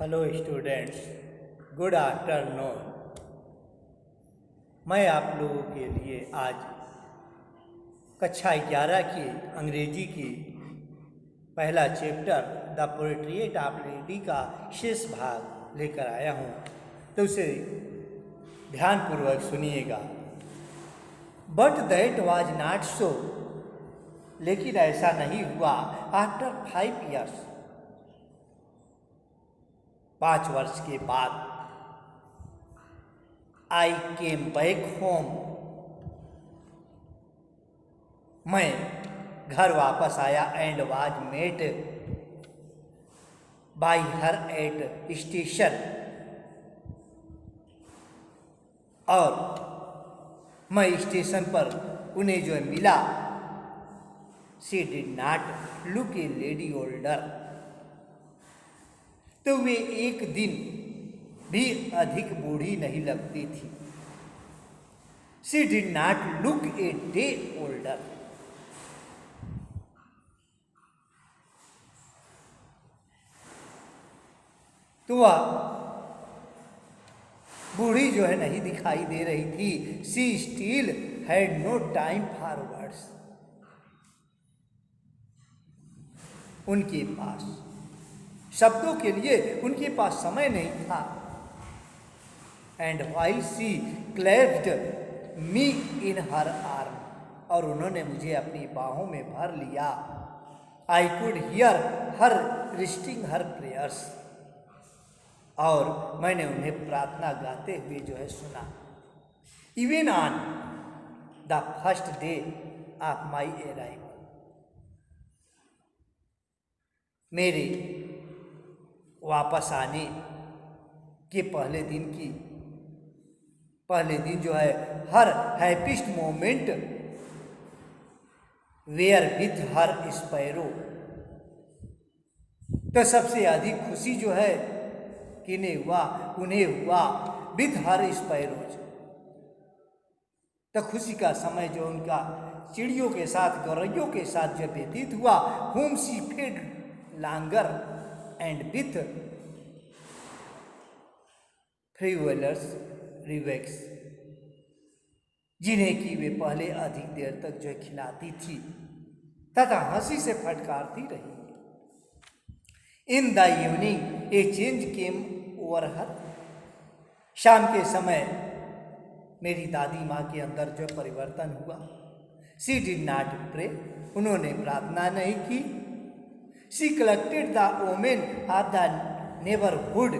Hello students, good afternoon. मैं आप लोगों के लिए आज कक्षा 11 की अंग्रेजी की पहला chapter the portrait of lady का शेष भाग लेकर आया हूँ, तो उसे ध्यानपूर्वक सुनिएगा। But that was not so, लेकिन ऐसा नहीं हुआ। आफ्टर 5 years, 5 वर्ष के बाद, आई केम बैक होम, मैं घर वापस आया। And was met by her at station, और मैं स्टेशन पर उन्हें जो मिला। She did not look a lady older, तो वे एक दिन भी अधिक बूढ़ी नहीं लगती थी। She did not look a day older, तो वह बूढ़ी जो है नहीं दिखाई दे रही थी। She still had no time for words, उनके पास शब्दों के लिए उनके पास समय नहीं था। And while she cleaved me in her arm, और उन्होंने मुझे अपनी बाहों में भर लिया। I could hear her reciting her prayers, और मैंने उन्हें प्रार्थना गाते हुए जो है सुना। Even on the first day of my arrival, मेरे वापस आने के पहले दिन जो है, her happiest moment were with her sparrow, तो सबसे अधिक खुशी जो है उन्हें हुआ विथ हर स्पैरोज, तो खुशी का समय जो उनका चिड़ियों के साथ, गौरैयों के साथ जो व्यतीत हुआ। Home she fed longer and with फ्रीवेलर्स रिवेक्स, जिन्हें कि वे पहले अधिक देर तक जो खिलाती थी तथा हंसी से फटकारती रही। In the evening A change came over हर, शाम के समय मेरी दादी माँ के अंदर जो परिवर्तन हुआ। शी डिड नॉट प्रे, उन्होंने प्रार्थना नहीं की। She collected the women of the neighbourhood,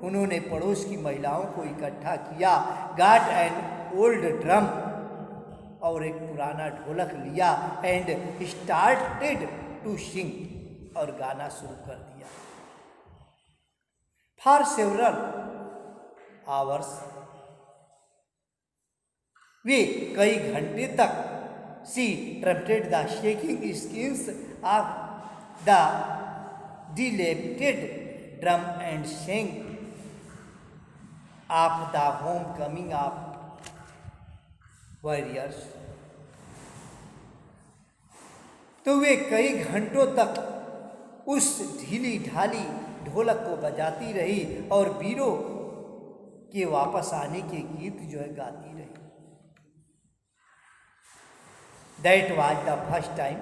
उन्होंने पड़ोस की महिलाओं को इकट्ठा किया। गॉट एन ओल्ड ड्रम, और एक पुराना ढोलक लिया। एंड स्टार्टेड टू सिंग, और गाना शुरू कर दिया। फॉर सेवरल आवर्स, वे कई घंटे तक she trumpeted the shaking skins of the dilapidated drum and sang of the homecoming of warriors, तो वे कई घंटों तक उस ढीली ढाली ढोलक को बजाती रही और वीरों के वापस आने के गीत जो है गाती रही। That was the first time,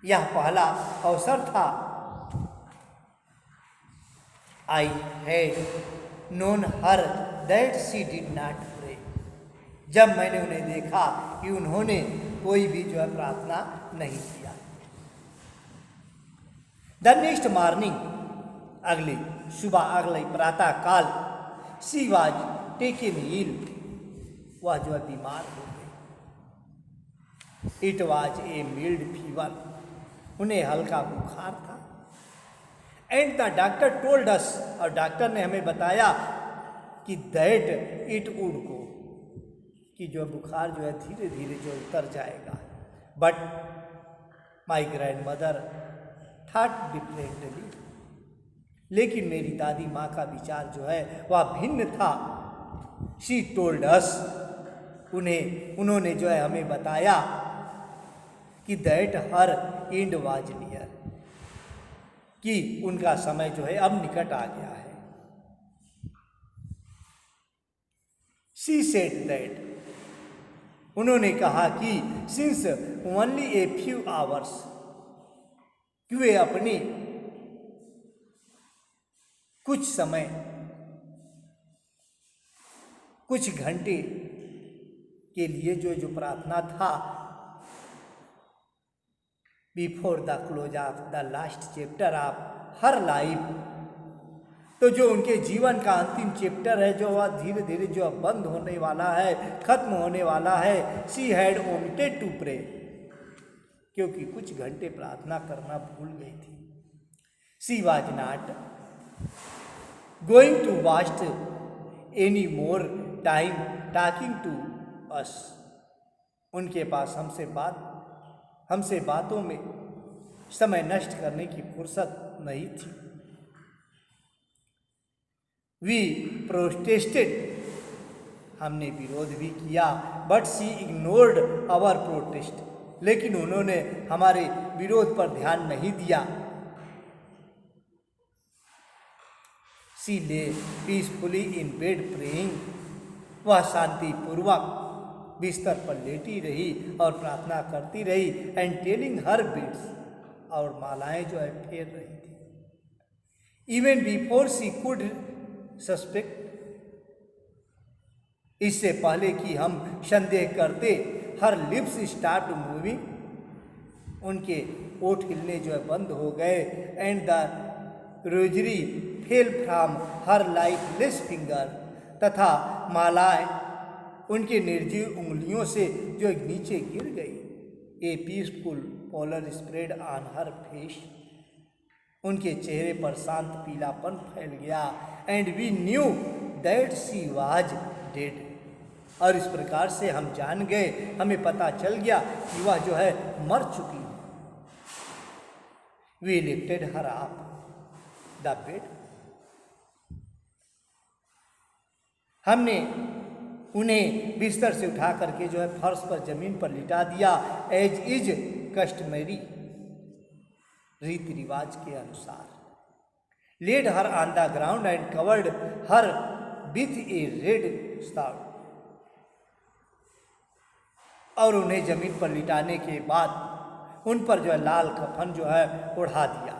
यह पहला अवसर था। I had known her that she did not pray, जब मैंने उन्हें देखा कि उन्होंने कोई भी जो है प्रार्थना नहीं किया। द नेक्स्ट मॉर्निंग, अगली सुबह, अगले प्रातः काल, शी वाज टेकन इल, वह जो है बीमार हो गई। It was a mild fever, उन्हें हल्का बुखार था। And the doctor told us, और डॉक्टर ने हमें बताया कि दैट इट वुड गो, कि जो बुखार जो है धीरे धीरे जो उतर जाएगा। But my grand mother thought differently, लेकिन मेरी दादी माँ का विचार जो है वह भिन्न था। शी टोल्ड अस, उन्होंने जो है हमें बताया कि that her and was near, कि उनका समय जो है अब निकट आ गया है। शी सेड दैट, उन्होंने कहा कि सिंस ओनली ए फ्यू आवर्स, कि वे अपनी कुछ समय, कुछ घंटे के लिए जो प्रार्थना था, before the close of the last chapter of her life, तो जो उनके जीवन का अंतिम चैप्टर है, जो वह धीरे धीरे जो बंद होने वाला है, खत्म होने वाला है, she had omitted to pray, क्योंकि कुछ घंटे प्रार्थना करना भूल गई थी। She was not going to waste any more time talking to us, उनके पास हमसे बातों में समय नष्ट करने की फुर्सत नहीं थी। वी प्रोटेस्टेड, हमने विरोध भी किया, but she ignored our protest, लेकिन उन्होंने हमारे विरोध पर ध्यान नहीं दिया। शी ले पीसफुली इन बेड प्रेइंग, वह शांतिपूर्वक बिस्तर पर लेटी रही और प्रार्थना करती रही। एंड टेलिंग हर बीट्स, और मालाएं जो है फेर रही थी। Even before she could suspect, इससे पहले कि हम संदेह करते, हर लिप्स स्टार्ट मूविंग, उनके ओठ हिलने जो है बंद हो गए। And the rosary fell from her lifeless finger, तथा मालाएं उनके निर्जीव उंगलियों से जो नीचे गिर गई। A peaceful pallor spread on her face, उनके चेहरे पर शांत पीलापन फैल गया। And we knew that she was dead, और इस प्रकार से हम जान गए, हमें पता चल गया कि वह जो है मर चुकी है। We lifted her up the bed, हमने उन्हें बिस्तर से उठा करके जो है फर्श पर जमीन पर लिटा दिया। एज इज कस्टमरी, रीति रिवाज के अनुसार। Laid her on the ground and covered her with a red start, और उन्हें जमीन पर लिटाने के बाद उन पर जो है लाल कफन जो है ओढ़ा दिया,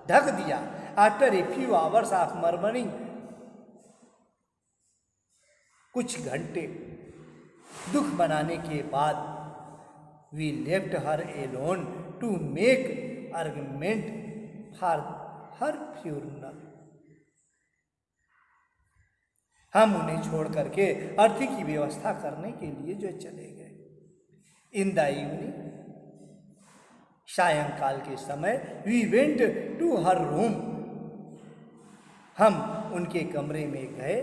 ढक दिया। After a few hours of murmuring, कुछ घंटे दुख मनाने के बाद, we left her alone to make argument for her funeral, हम उन्हें छोड़ करके अर्थी की व्यवस्था करने के लिए जो चले गए। इन द इवनिंग, सायंकाल के समय, we went to her room, हम उनके कमरे में गए।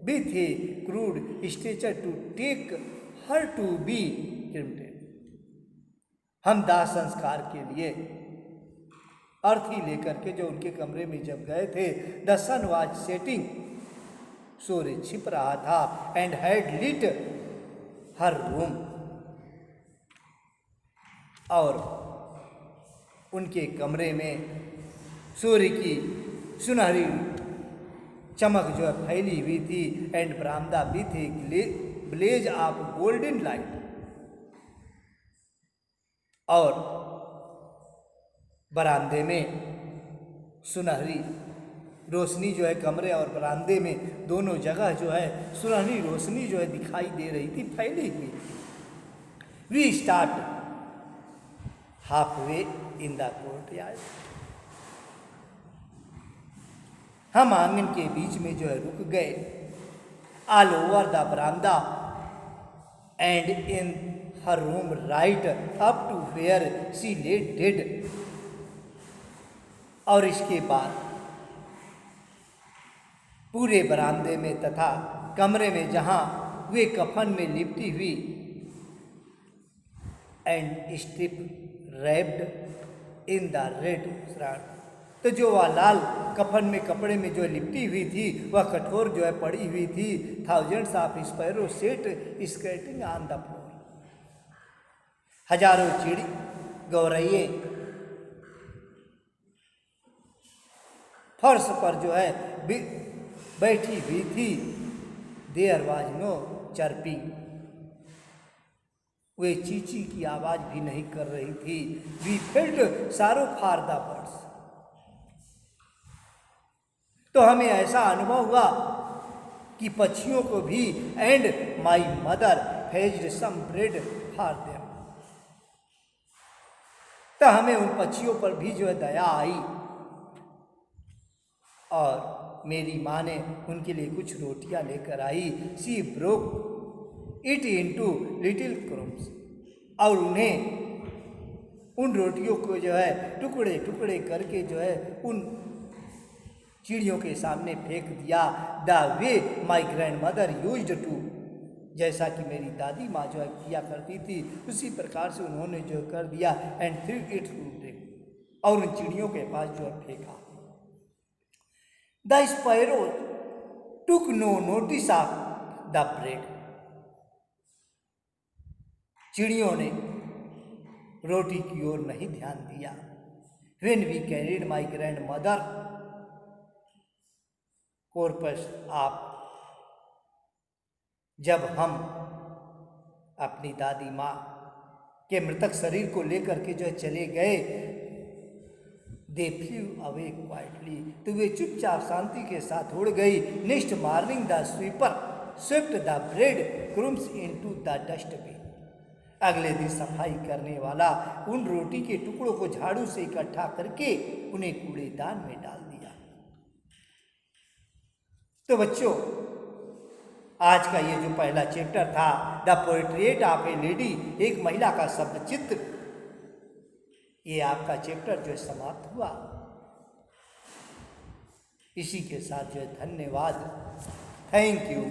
With a crude stretcher to take her to be cremated, हम दाह संस्कार के लिए अर्थी लेकर के जो उनके कमरे में जब गए थे, द सन वाज सेटिंग, सूर्य छिप रहा था। And had lit her room, और उनके कमरे में सूर्य की सुनहरी चमक जो है फैली हुई थी। And baramda with a blaze of golden light, और बरामदे में सुनहरी रोशनी जो है, कमरे और बरामदे में दोनों जगह जो है सुनहरी रोशनी जो है दिखाई दे रही थी, फैली हुई थी। We start half way in the courtyard, हम आंगन के बीच में जो है रुक गए। All over the baramda and in her room right up to where she lay dead, और इसके बाद पूरे बरामदे में तथा कमरे में जहां वे कफन में लिपटी हुई, and strip wrapped in the red shroud, तो जो वह लाल कफन में कपड़े में जो लिपटी हुई थी, वह कठोर जो है पड़ी हुई थी। Thousands of sparrow set skating on the floor, हजारों चिड़ी गौरैये फर्श पर जो है बैठी हुई थी। देयर वाज नो चर्पिंग, वे चींची की आवाज भी नहीं कर रही थी। We felt sorrow for the birds, तो हमें ऐसा अनुभव हुआ कि पक्षियों को भी। And my mother phased some bread for them, तो हमें उन पक्षियों पर भी जो है दया आई और मेरी माँ ने उनके लिए कुछ रोटियां लेकर आई। She broke it into little crumbs, और उन्हें उन रोटियों को जो है टुकड़े टुकड़े करके जो है उन चिड़ियों के सामने फेंक दिया। The way my grandmother used to, जैसा कि मेरी दादी माँ जो है किया करती थी, उसी प्रकार से उन्होंने जो कर दिया। एंड थ्रू इट टू, और उन चिड़ियों के पास जो है फेंका। The sparrow took no notice of the bread, चिड़ियों ने रोटी की ओर नहीं ध्यान दिया। When we carried my grandmother corpse off, जब हम अपनी दादी माँ के मृतक शरीर को लेकर के जो है चले गए, दे फ्लू अवे क्वाइटली, तो वे चुपचाप शांति के साथ उड़ गई। Next morning the sweeper swept the bread crumbs into the dustbin, अगले दिन सफाई करने वाला उन रोटी के टुकड़ों को झाड़ू से इकट्ठा करके उन्हें कूड़ेदान में डाल दिया। तो बच्चों, आज का ये जो पहला चैप्टर था, the portrait of A lady, एक महिला का शब्द चित्र, ये आपका चैप्टर जो समाप्त हुआ। इसी के साथ जो है धन्यवाद, थैंक यू।